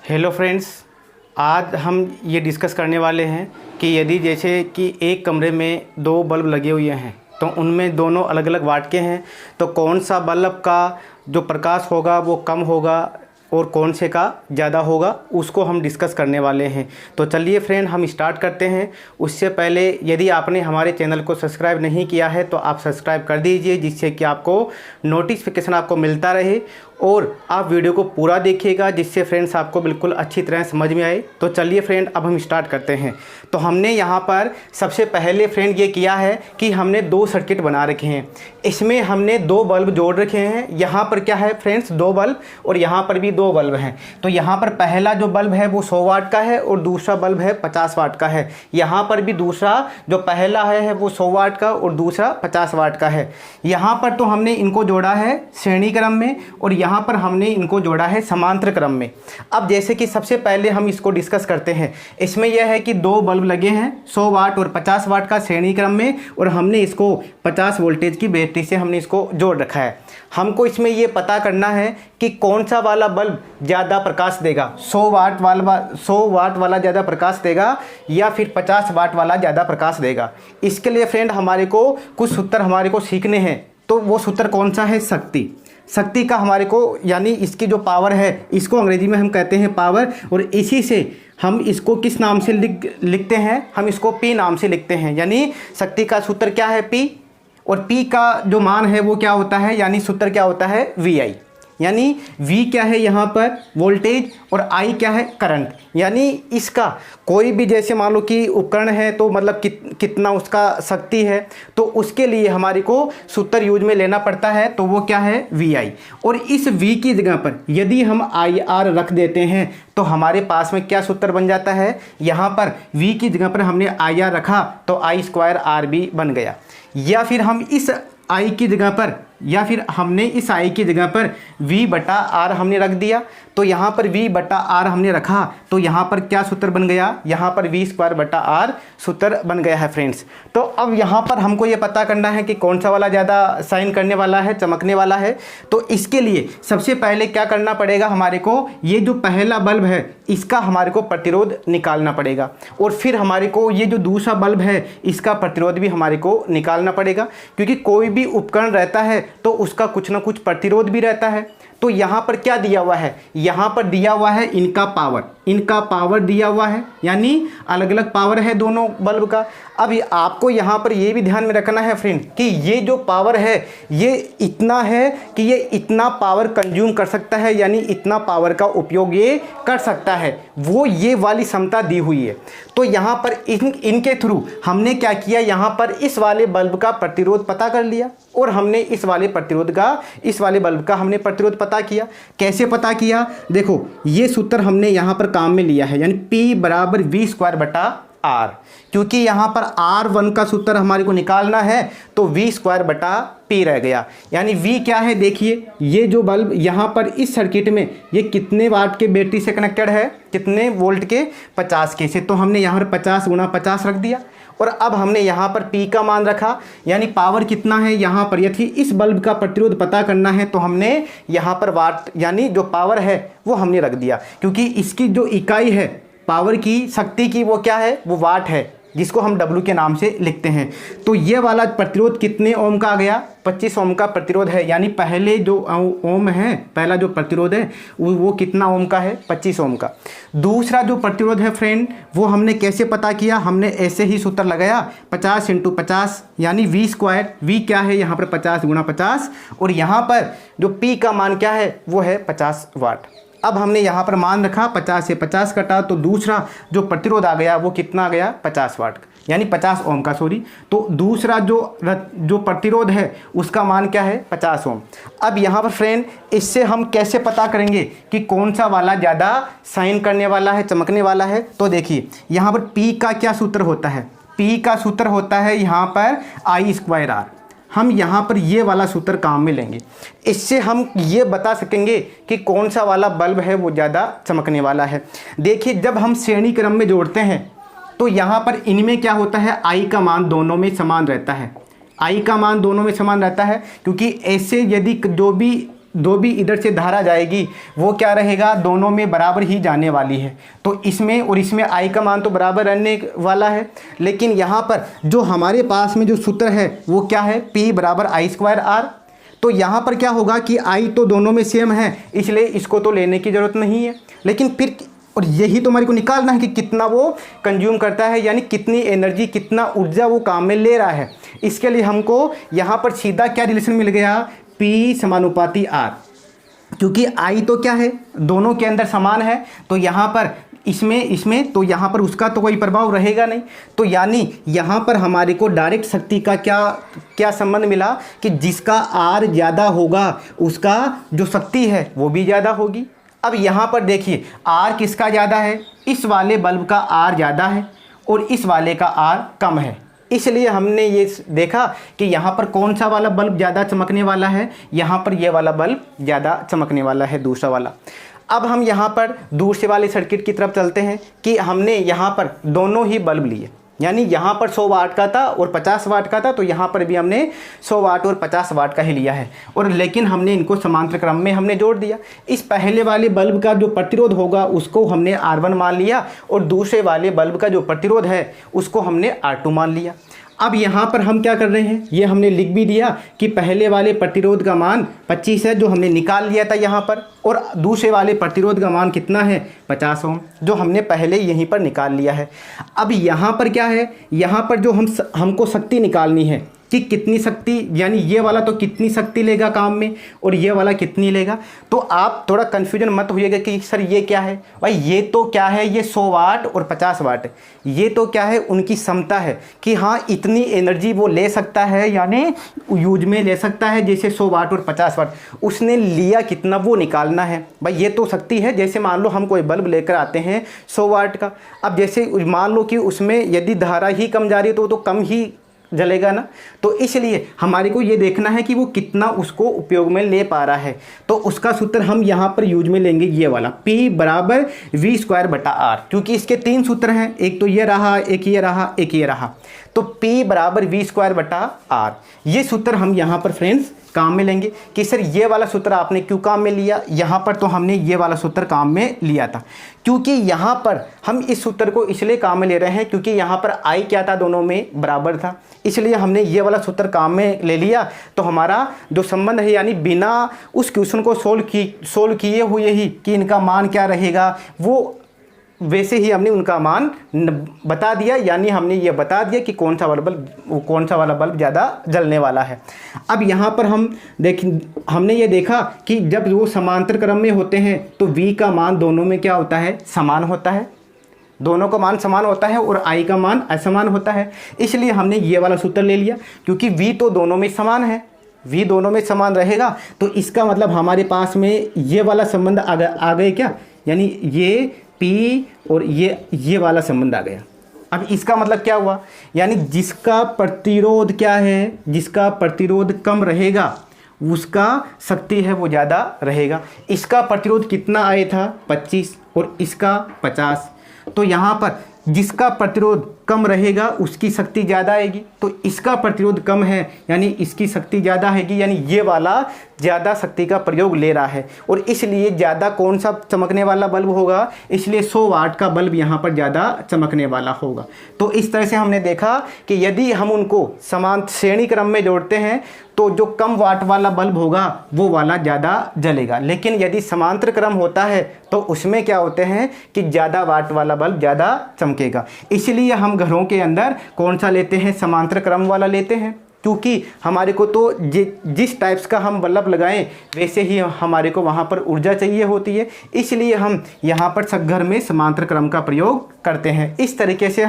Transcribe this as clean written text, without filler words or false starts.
Hello friends, आज हम ये डिस्कस करने वाले हैं कि यदि जैसे कि एक कमरे में दो बल्ब लगे हुए हैं तो उनमें दोनों अलग अलग वाट के हैं, तो कौन सा बल्ब का जो प्रकाश होगा वो कम होगा और कौन से का ज़्यादा होगा, उसको हम डिस्कस करने वाले हैं। तो चलिए फ्रेंड, हम स्टार्ट करते हैं। उससे पहले यदि आपने हमारे चैनल को सब्सक्राइब नहीं किया है तो आप सब्सक्राइब कर दीजिए, जिससे कि आपको नोटिफिकेशन आपको मिलता रहे और आप वीडियो को पूरा देखिएगा, जिससे फ्रेंड्स आपको बिल्कुल अच्छी तरह समझ में आए। तो चलिए फ्रेंड, अब हम स्टार्ट करते हैं। तो हमने यहाँ पर सबसे पहले फ्रेंड ये किया है कि हमने दो सर्किट बना रखे हैं। इसमें हमने दो बल्ब जोड़ रखे हैं। यहाँ पर क्या है फ्रेंड्स, दो बल्ब, और यहाँ पर भी दो बल्ब हैं। तो यहाँ पर पहला जो बल्ब है वो 100 वाट का है और दूसरा बल्ब है 50 वाट का है। यहाँ पर भी दूसरा जो पहला है वो 100 वाट का और दूसरा 50 वाट का है। यहाँ पर तो हमने इनको जोड़ा है श्रेणी क्रम में और यहाँ पर हमने इनको जोड़ा है समांतर क्रम में। अब जैसे कि सबसे पहले हम इसको डिस्कस करते हैं। इसमें यह है कि दो बल्ब लगे हैं 100 वाट और 50 वाट का श्रेणी क्रम में, और हमने इसको 50 वोल्टेज की बैटरी से हमने इसको जोड़ रखा है। हमको इसमें ये पता करना है कि कौन सा वाला बल्ब ज़्यादा प्रकाश देगा, 100 वाट वाला ज़्यादा प्रकाश देगा या फिर 50 वाट वाला ज़्यादा प्रकाश देगा। इसके लिए फ्रेंड हमारे को कुछ सूत्र हमारे को सीखने हैं। तो वो सूत्र कौन सा है? शक्ति का हमारे को, यानी इसकी जो पावर है इसको अंग्रेजी में हम कहते हैं पावर, और इसी से हम इसको किस नाम से लिखते हैं? हम इसको P नाम से लिखते हैं। यानी शक्ति का सूत्र क्या है? P, और P का जो मान है वो क्या होता है, यानी सूत्र क्या होता है? VI। यानी V क्या है यहाँ पर? वोल्टेज, और I क्या है? करंट। यानी इसका कोई भी जैसे मान लो कि उपकरण है तो मतलब कितना उसका शक्ति है, तो उसके लिए हमारे को सूत्र यूज में लेना पड़ता है। तो वो क्या है? VI। और इस V की जगह पर यदि हम IR रख देते हैं तो हमारे पास में क्या सूत्र बन जाता है? यहाँ पर V की जगह पर हमने IR रखा तो I²RB बन गया। या फिर हम इस I की जगह पर, या फिर हमने इस I की जगह पर V/R हमने रख दिया, तो यहाँ पर V/R हमने रखा तो यहाँ पर क्या सूत्र बन गया? यहाँ पर V²/R सूत्र बन गया है फ्रेंड्स। तो अब यहाँ पर हमको ये पता करना है कि कौन सा वाला ज़्यादा शाइन करने वाला है, चमकने वाला है। तो इसके लिए सबसे पहले क्या करना पड़ेगा हमारे को? ये जो पहला बल्ब है इसका हमारे को प्रतिरोध निकालना पड़ेगा, और फिर हमारे को ये जो दूसरा बल्ब है इसका प्रतिरोध भी हमारे को निकालना पड़ेगा, क्योंकि कोई भी उपकरण रहता है तो उसका कुछ ना कुछ प्रतिरोध भी रहता है। तो यहाँ पर क्या दिया हुआ है? यहाँ पर दिया हुआ है इनका पावर दिया हुआ है, यानी अलग अलग पावर है दोनों बल्ब का। अब आपको यहाँ पर ये भी ध्यान में रखना है फ्रेंड कि ये जो पावर है ये इतना है कि ये इतना पावर कंज्यूम कर सकता है, यानी इतना पावर का उपयोग ये कर सकता है, वो ये वाली क्षमता दी हुई है। तो यहाँ पर इनके थ्रू हमने क्या किया? यहाँ पर इस वाले बल्ब का प्रतिरोध पता कर लिया, और हमने इस वाले बल्ब का हमने प्रतिरोध पता किया। कैसे पता किया? देखो, ये सूत्र हमने यहाँ पर काम में लिया है, यानी P = V²/R, क्योंकि यहाँ पर R1 का सूत्र हमारे को निकालना है तो V²/P रह गया। यानी V क्या है? देखिए, ये जो बल्ब यहाँ पर इस सर्किट में ये कितने वाट के बैटरी से कनेक्टेड है? कितने वोल्ट के? 50 के से। तो हमने यहाँ पर 50 × 50 रख दिया, और अब हमने यहाँ पर P का मान रखा, यानी पावर कितना है यहाँ पर। यदि इस बल्ब का प्रतिरोध पता करना है तो हमने यहाँ पर वाट, यानी जो पावर है वो हमने रख दिया, क्योंकि इसकी जो इकाई है पावर की, शक्ति की, वो क्या है? वो वाट है, जिसको हम W के नाम से लिखते हैं। तो ये वाला प्रतिरोध कितने ओम का आ गया? 25 ओम का प्रतिरोध है। यानी पहले जो ओम है, पहला जो प्रतिरोध है वो कितना ओम का है? 25 ओम का। दूसरा जो प्रतिरोध है फ्रेंड, वो हमने कैसे पता किया? हमने ऐसे ही सूत्र लगाया, 50 × 50, यानी V²। V क्या है यहाँ पर? 50 × 50, और यहाँ पर जो P का मान क्या है? वो है 50 वाट। अब हमने यहाँ पर मान रखा, 50 से 50 कटा तो दूसरा जो प्रतिरोध आ गया वो कितना आ गया? 50 वाट का, यानी 50 ओम का, सॉरी। तो दूसरा जो प्रतिरोध है उसका मान क्या है? 50 ओम। अब यहाँ पर फ्रेंड इससे हम कैसे पता करेंगे कि कौन सा वाला ज़्यादा शाइन करने वाला है, चमकने वाला है? तो देखिए, यहाँ पर P का क्या सूत्र होता है? P का सूत्र होता है यहाँ पर I²R। हम यहाँ पर ये वाला सूत्र काम में लेंगे। इससे हम ये बता सकेंगे कि कौन सा वाला बल्ब है वो ज़्यादा चमकने वाला है। देखिए, जब हम श्रेणी क्रम में जोड़ते हैं तो यहाँ पर इनमें क्या होता है? I का मान दोनों में समान रहता है। I का मान दोनों में समान रहता है, क्योंकि ऐसे यदि जो भी जो भी इधर से धारा जाएगी वो क्या रहेगा, दोनों में बराबर ही जाने वाली है। तो इसमें और इसमें I का मान तो बराबर रहने वाला है, लेकिन यहाँ पर जो हमारे पास में जो सूत्र है वो क्या है, P बराबर I²R। तो यहाँ पर क्या होगा कि I तो दोनों में सेम है, इसलिए इसको तो लेने की ज़रूरत नहीं है। लेकिन फिर और यही तो हमारे को निकालना है कि कितना वो कंज्यूम करता है, यानी कितनी एनर्जी, कितना ऊर्जा वो काम में ले रहा है। इसके लिए हमको यहाँ पर सीधा क्या रिलेशन मिल गया, P समानुपाती R। क्योंकि I तो क्या है, दोनों के अंदर समान है, तो यहाँ पर इसमें तो यहाँ पर उसका तो कोई प्रभाव रहेगा नहीं। तो यानी यहाँ पर हमारे को डायरेक्ट शक्ति का क्या संबंध मिला कि जिसका R ज़्यादा होगा उसका जो शक्ति है वो भी ज़्यादा होगी। अब यहाँ पर देखिए R किसका ज़्यादा है, इस वाले बल्ब का R ज़्यादा है और इस वाले का R कम है। इसलिए हमने ये देखा कि यहाँ पर कौन सा वाला बल्ब ज़्यादा चमकने वाला है, यहाँ पर ये वाला बल्ब ज़्यादा चमकने वाला है, दूसरा वाला। अब हम यहाँ पर दूसरे वाले सर्किट की तरफ चलते हैं कि हमने यहाँ पर दोनों ही बल्ब लिए, यानी यहाँ पर 100 वाट का था और 50 वाट का था, तो यहाँ पर भी हमने 100 वाट और 50 वाट का ही लिया है। और लेकिन हमने इनको समांतर क्रम में हमने जोड़ दिया। इस पहले वाले बल्ब का जो प्रतिरोध होगा उसको हमने R1 मान लिया और दूसरे वाले बल्ब का जो प्रतिरोध है उसको हमने R2 मान लिया। अब यहाँ पर हम क्या कर रहे हैं, ये हमने लिख भी दिया कि पहले वाले प्रतिरोध का मान 25 है जो हमने निकाल लिया था यहाँ पर, और दूसरे वाले प्रतिरोध का मान कितना है, 50 ओम, जो हमने पहले यहीं पर निकाल लिया है। अब यहाँ पर क्या है, यहाँ पर जो हमको शक्ति निकालनी है कि कितनी शक्ति, यानी ये वाला तो कितनी शक्ति लेगा काम में और ये वाला कितनी लेगा। तो आप थोड़ा कन्फ्यूजन मत होइएगा कि सर ये क्या है, भाई ये तो क्या है, ये 100 वाट और 50 वाट, ये तो क्या है, उनकी क्षमता है कि हाँ इतनी एनर्जी वो ले सकता है, यानी यूज में ले सकता है, जैसे 100 वाट और 50 वाट। उसने लिया कितना वो निकालना है। भाई ये तो शक्ति है, जैसे मान लो हम कोई बल्ब लेकर आते हैं 100 वाट का, अब जैसे मान लो कि उसमें यदि धारा ही कम जा रही है तो वो तो कम ही जलेगा ना। तो इसलिए हमारे को ये देखना है कि वो कितना उसको उपयोग में ले पा रहा है। तो उसका सूत्र हम यहाँ पर यूज में लेंगे ये वाला, P बराबर V²/R, क्योंकि इसके 3 सूत्र हैं, एक तो ये रहा, एक ये रहा, एक ये रहा। तो P बराबर V²/R, ये सूत्र हम यहाँ पर फ्रेंड्स काम में लेंगे कि सर ये वाला सूत्र आपने क्यों काम में लिया। यहाँ पर तो हमने ये वाला सूत्र काम में लिया था, क्योंकि यहाँ पर हम इस सूत्र को इसलिए काम में ले रहे हैं क्योंकि यहाँ पर I क्या था, दोनों में बराबर था, इसलिए हमने ये वाला सूत्र काम में ले लिया। तो हमारा जो संबंध है, यानी बिना उस क्वेश्चन को सोल्व किए हुए ही कि इनका मान क्या रहेगा, वो वैसे ही हमने उनका मान बता दिया, यानी हमने ये बता दिया कि कौन सा वाला बल्ब ज़्यादा जलने वाला है। अब यहाँ पर हमने ये देखा कि जब वो समांतर क्रम में होते हैं तो V का मान दोनों में क्या होता है, समान होता है, दोनों का मान समान होता है और I का मान असमान होता है। इसलिए हमने ये वाला सूत्र ले लिया, क्योंकि V तो दोनों में समान है, V दोनों में समान रहेगा, तो इसका मतलब हमारे पास में ये वाला संबंध आ गए क्या, यानी ये P और ये वाला संबंध आ गया। अब इसका मतलब क्या हुआ, यानी जिसका प्रतिरोध क्या है, जिसका प्रतिरोध कम रहेगा उसका शक्ति है वो ज़्यादा रहेगा। इसका प्रतिरोध कितना आया था, 25 और इसका 50, तो यहाँ पर जिसका प्रतिरोध कम रहेगा उसकी शक्ति ज़्यादा आएगी। तो इसका प्रतिरोध कम है यानी इसकी शक्ति ज़्यादा आएगी, यानी ये वाला ज़्यादा शक्ति का प्रयोग ले रहा है और इसलिए ज़्यादा कौन सा चमकने वाला बल्ब होगा, इसलिए 100 वाट का बल्ब यहाँ पर ज़्यादा चमकने वाला होगा। तो इस तरह से हमने देखा कि यदि हम उनको समान श्रेणी क्रम में जोड़ते हैं तो जो कम वाट वाला बल्ब होगा वो वाला ज़्यादा जलेगा, लेकिन यदि समांतर क्रम होता है तो उसमें क्या होते हैं कि ज़्यादा वाट वाला बल्ब ज़्यादा चमकेगा। इसलिए हम घरों के अंदर कौन सा लेते हैं, समांतर क्रम वाला लेते हैं, क्योंकि हमारे को तो जिस टाइप्स का हम बल्ब लगाएं वैसे ही हमारे को वहाँ पर ऊर्जा चाहिए होती है, इसलिए हम यहाँ पर सब घर में समांतर क्रम का प्रयोग करते हैं। इस तरीके से